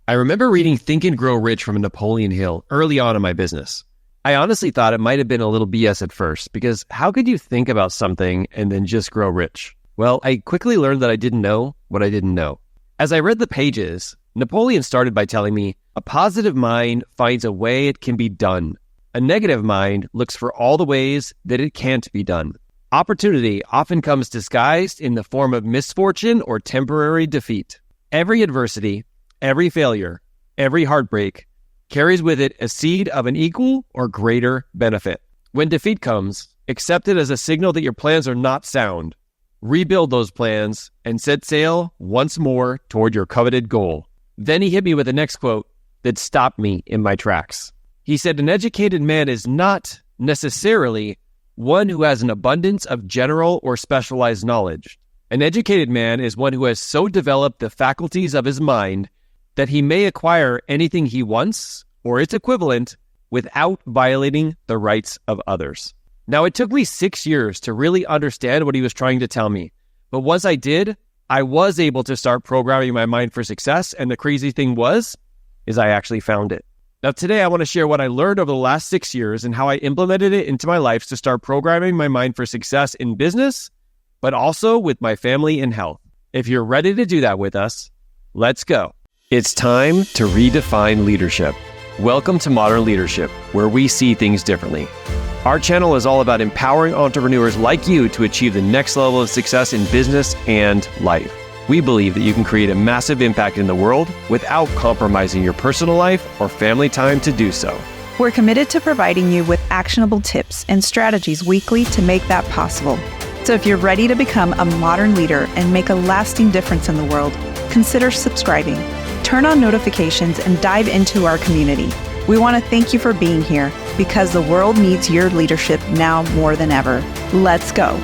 I remember reading Think and Grow Rich from Napoleon Hill early on in my business. I honestly thought it might have been a little BS at first, because how could you think about something and then just grow rich? Well, I quickly learned that I didn't know what I didn't know. As I read the pages, Napoleon started by telling me, a positive mind finds a way it can be done. A negative mind looks for all the ways that it can't be done. Opportunity often comes disguised in the form of misfortune or temporary defeat. Every adversity, every failure, every heartbreak carries with it a seed of an equal or greater benefit. When defeat comes, accept it as a signal that your plans are not sound. Rebuild those plans and set sail once more toward your coveted goal. Then he hit me with the next quote that stopped me in my tracks. He said, an educated man is not necessarily one who has an abundance of general or specialized knowledge. An educated man is one who has so developed the faculties of his mind that he may acquire anything he wants or its equivalent without violating the rights of others. Now, it took me 6 years to really understand what he was trying to tell me. But once I did, I was able to start programming my mind for success. And the crazy thing is I actually found it. Now, today, I want to share what I learned over the last 6 years and how I implemented it into my life to start programming my mind for success in business, but also with my family and health. If you're ready to do that with us, let's go. It's time to redefine leadership. Welcome to Modern Leadership, where we see things differently. Our channel is all about empowering entrepreneurs like you to achieve the next level of success in business and life. We believe that you can create a massive impact in the world without compromising your personal life or family time to do so. We're committed to providing you with actionable tips and strategies weekly to make that possible. So if you're ready to become a modern leader and make a lasting difference in the world, consider subscribing. Turn on notifications and dive into our community. We want to thank you for being here because the world needs your leadership now more than ever. Let's go.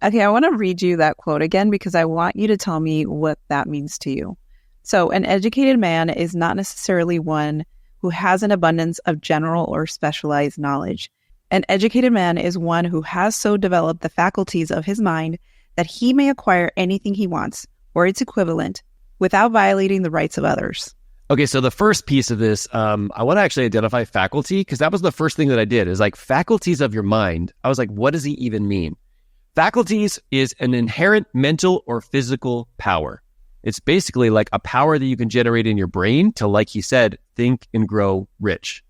Okay, I want to read you that quote again because I want you to tell me what that means to you. So, an educated man is not necessarily one who has an abundance of general or specialized knowledge. An educated man is one who has so developed the faculties of his mind that he may acquire anything he wants or its equivalent without violating the rights of others. Okay, so the first piece of this, I want to actually identify faculty, because that was the first thing that I did, is like faculties of your mind. I was like, what does he even mean? Faculties is an inherent mental or physical power. It's basically like a power that you can generate in your brain to, like he said, think and grow rich.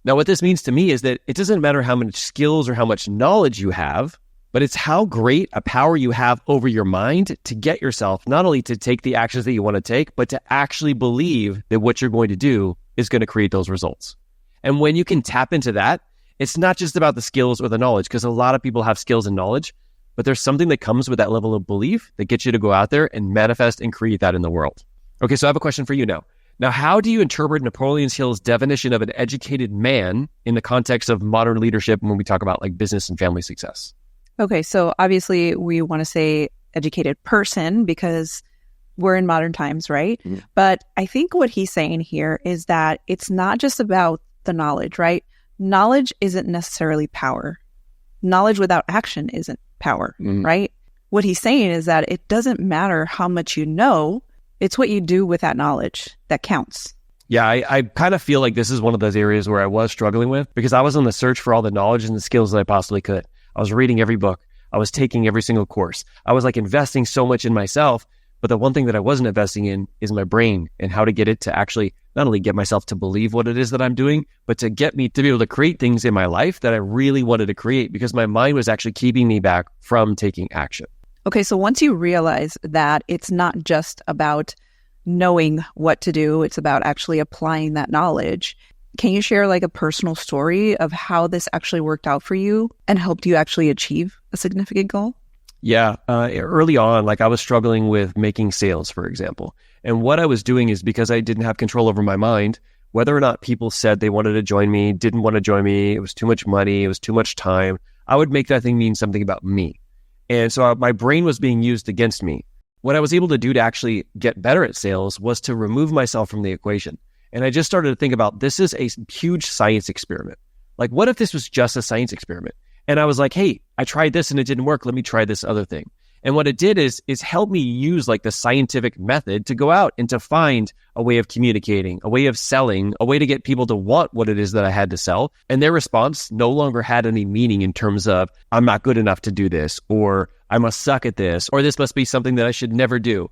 Now, what this means to me is that it doesn't matter how much skills or how much knowledge you have, but it's how great a power you have over your mind to get yourself not only to take the actions that you want to take, but to actually believe that what you're going to do is going to create those results. And when you can tap into that, it's not just about the skills or the knowledge, because a lot of people have skills and knowledge, but there's something that comes with that level of belief that gets you to go out there and manifest and create that in the world. Okay, so I have a question for you now. Now, how do you interpret Napoleon Hill's definition of an educated man in the context of modern leadership when we talk about like business and family success? Okay, so obviously we want to say educated person because we're in modern times, right? Mm-hmm. But I think what he's saying here is that it's not just about the knowledge, right? Knowledge isn't necessarily power. Knowledge without action isn't power, right? What he's saying is that it doesn't matter how much you know, it's what you do with that knowledge that counts. Yeah, I kind of feel like this is one of those areas where I was struggling with, because I was on the search for all the knowledge and the skills that I possibly could. I was reading every book. I was taking every single course. I was like investing so much in myself, but the one thing that I wasn't investing in is my brain and how to get it to actually not only get myself to believe what it is that I'm doing, but to get me to be able to create things in my life that I really wanted to create, because my mind was actually keeping me back from taking action. Okay, so once you realize that it's not just about knowing what to do, it's about actually applying that knowledge, can you share like a personal story of how this actually worked out for you and helped you actually achieve a significant goal? Yeah, early on, like I was struggling with making sales, for example. And what I was doing is, because I didn't have control over my mind, whether or not people said they wanted to join me, didn't want to join me, it was too much money, it was too much time, I would make that thing mean something about me. And so my brain was being used against me. What I was able to do to actually get better at sales was to remove myself from the equation. And I just started to think about, this is a huge science experiment. Like, what if this was just a science experiment? And I was like, hey, I tried this and it didn't work. Let me try this other thing. And what it did is help me use like the scientific method to go out and to find a way of communicating, a way of selling, a way to get people to want what it is that I had to sell. And their response no longer had any meaning in terms of, I'm not good enough to do this, or I must suck at this, or this must be something that I should never do.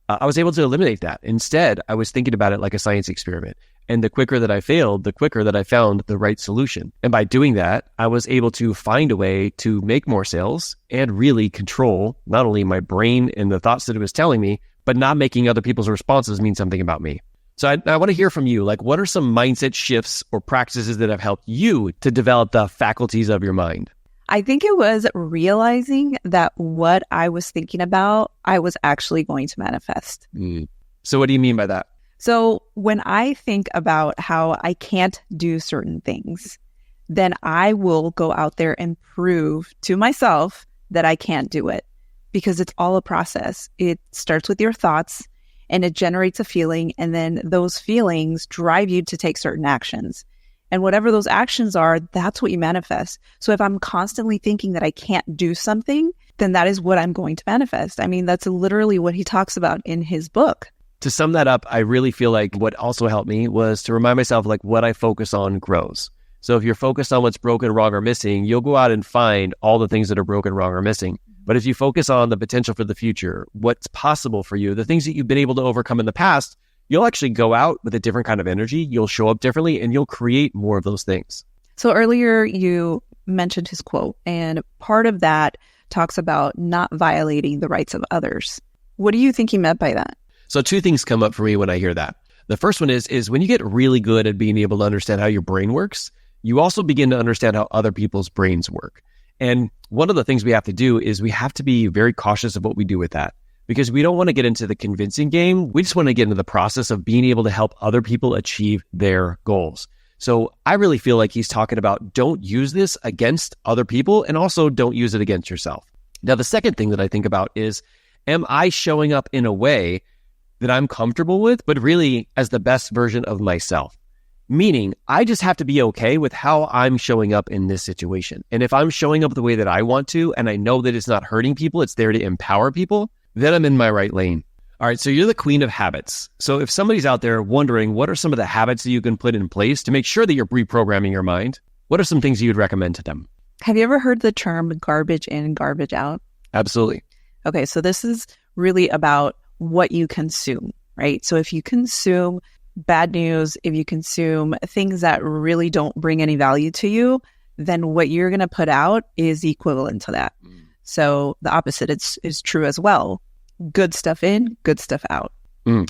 I was able to eliminate that. Instead, I was thinking about it like a science experiment. And the quicker that I failed, the quicker that I found the right solution. And by doing that, I was able to find a way to make more sales and really control not only my brain and the thoughts that it was telling me, but not making other people's responses mean something about me. So I want to hear from you. Like, what are some mindset shifts or practices that have helped you to develop the faculties of your mind? I think it was realizing that what I was thinking about, I was actually going to manifest. So what do you mean by that? So when I think about how I can't do certain things, then I will go out there and prove to myself that I can't do it, because it's all a process. It starts with your thoughts and it generates a feeling, and then those feelings drive you to take certain actions. And whatever those actions are, that's what you manifest. So if I'm constantly thinking that I can't do something, then that is what I'm going to manifest. I mean, that's literally what he talks about in his book. To sum that up, I really feel like what also helped me was to remind myself, like, what I focus on grows. So if you're focused on what's broken, wrong, or missing, you'll go out and find all the things that are broken, wrong, or missing. But if you focus on the potential for the future, what's possible for you, the things that you've been able to overcome in the past, you'll actually go out with a different kind of energy. You'll show up differently and you'll create more of those things. So earlier you mentioned his quote, and part of that talks about not violating the rights of others. What do you think he meant by that? So two things come up for me when I hear that. The first one is when you get really good at being able to understand how your brain works, you also begin to understand how other people's brains work. And one of the things we have to do is we have to be very cautious of what we do with that, because we don't want to get into the convincing game. We just want to get into the process of being able to help other people achieve their goals. So I really feel like he's talking about don't use this against other people, and also don't use it against yourself. Now, the second thing that I think about is, am I showing up in a way that I'm comfortable with, but really as the best version of myself? Meaning, I just have to be okay with how I'm showing up in this situation. And if I'm showing up the way that I want to, and I know that it's not hurting people, it's there to empower people, then I'm in my right lane. All right, so you're the queen of habits. So if somebody's out there wondering what are some of the habits that you can put in place to make sure that you're reprogramming your mind, what are some things you'd recommend to them? Have you ever heard the term garbage in, garbage out? Absolutely. Okay, so this is really about what you consume, right? So if you consume bad news, if you consume things that really don't bring any value to you, then what you're going to put out is equivalent to that. So the opposite is true as well. Good stuff in, good stuff out.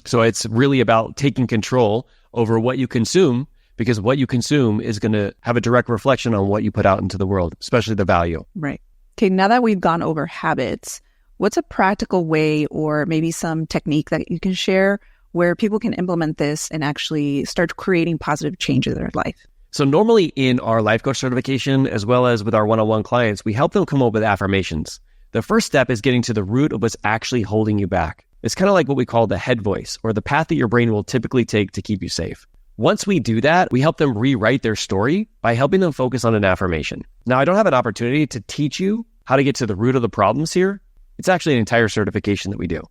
So it's really about taking control over what you consume, because what you consume is going to have a direct reflection on what you put out into the world, especially the value. Right. Okay, now that we've gone over habits, what's a practical way or maybe some technique that you can share where people can implement this and actually start creating positive change in their life? So normally in our life coach certification, as well as with our one-on-one clients, we help them come up with affirmations. The first step is getting to the root of what's actually holding you back. It's kind of like what we call the head voice, or the path that your brain will typically take to keep you safe. Once we do that, we help them rewrite their story by helping them focus on an affirmation. Now, I don't have an opportunity to teach you how to get to the root of the problems here. It's actually an entire certification that we do.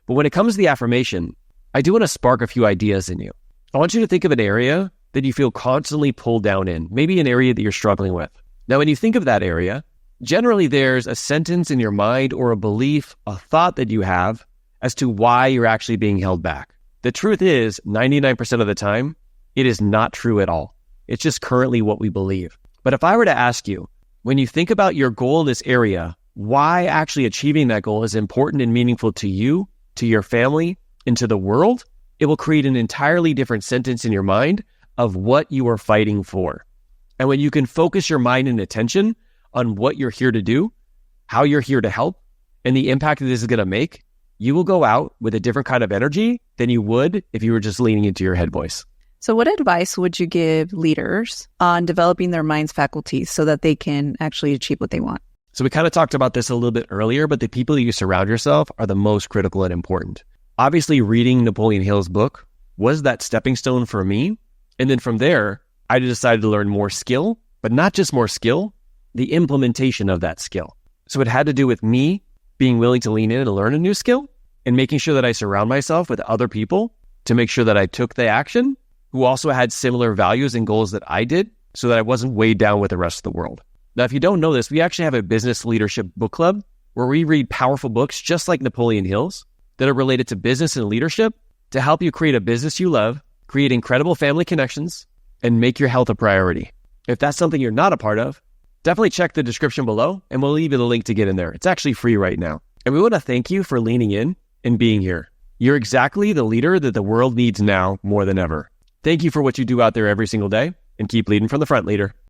But when it comes to the affirmation, I do want to spark a few ideas in you. I want you to think of an area that you feel constantly pulled down in, maybe an area that you're struggling with. Now, when you think of that area, generally there's a sentence in your mind or a belief, a thought that you have as to why you're actually being held back. The truth is, 99% of the time, it is not true at all. It's just currently what we believe. But if I were to ask you, when you think about your goal in this area, why actually achieving that goal is important and meaningful to you, to your family, and to the world, it will create an entirely different sentence in your mind of what you are fighting for. And when you can focus your mind and attention on what you're here to do, how you're here to help, and the impact that this is going to make, you will go out with a different kind of energy than you would if you were just leaning into your head voice. So what advice would you give leaders on developing their mind's faculties so that they can actually achieve what they want? So we kind of talked about this a little bit earlier, but the people you surround yourself are the most critical and important. Obviously, reading Napoleon Hill's book was that stepping stone for me. And then from there, I decided to learn more skill, but not just more skill, the implementation of that skill. So it had to do with me being willing to lean in and learn a new skill, and making sure that I surround myself with other people to make sure that I took the action who also had similar values and goals that I did, so that I wasn't weighed down with the rest of the world. Now, if you don't know this, we actually have a business leadership book club where we read powerful books just like Napoleon Hill's that are related to business and leadership to help you create a business you love, create incredible family connections, and make your health a priority. If that's something you're not a part of, definitely check the description below and we'll leave you the link to get in there. It's actually free right now. And we want to thank you for leaning in and being here. You're exactly the leader that the world needs now more than ever. Thank you for what you do out there every single day, and keep leading from the front, leader.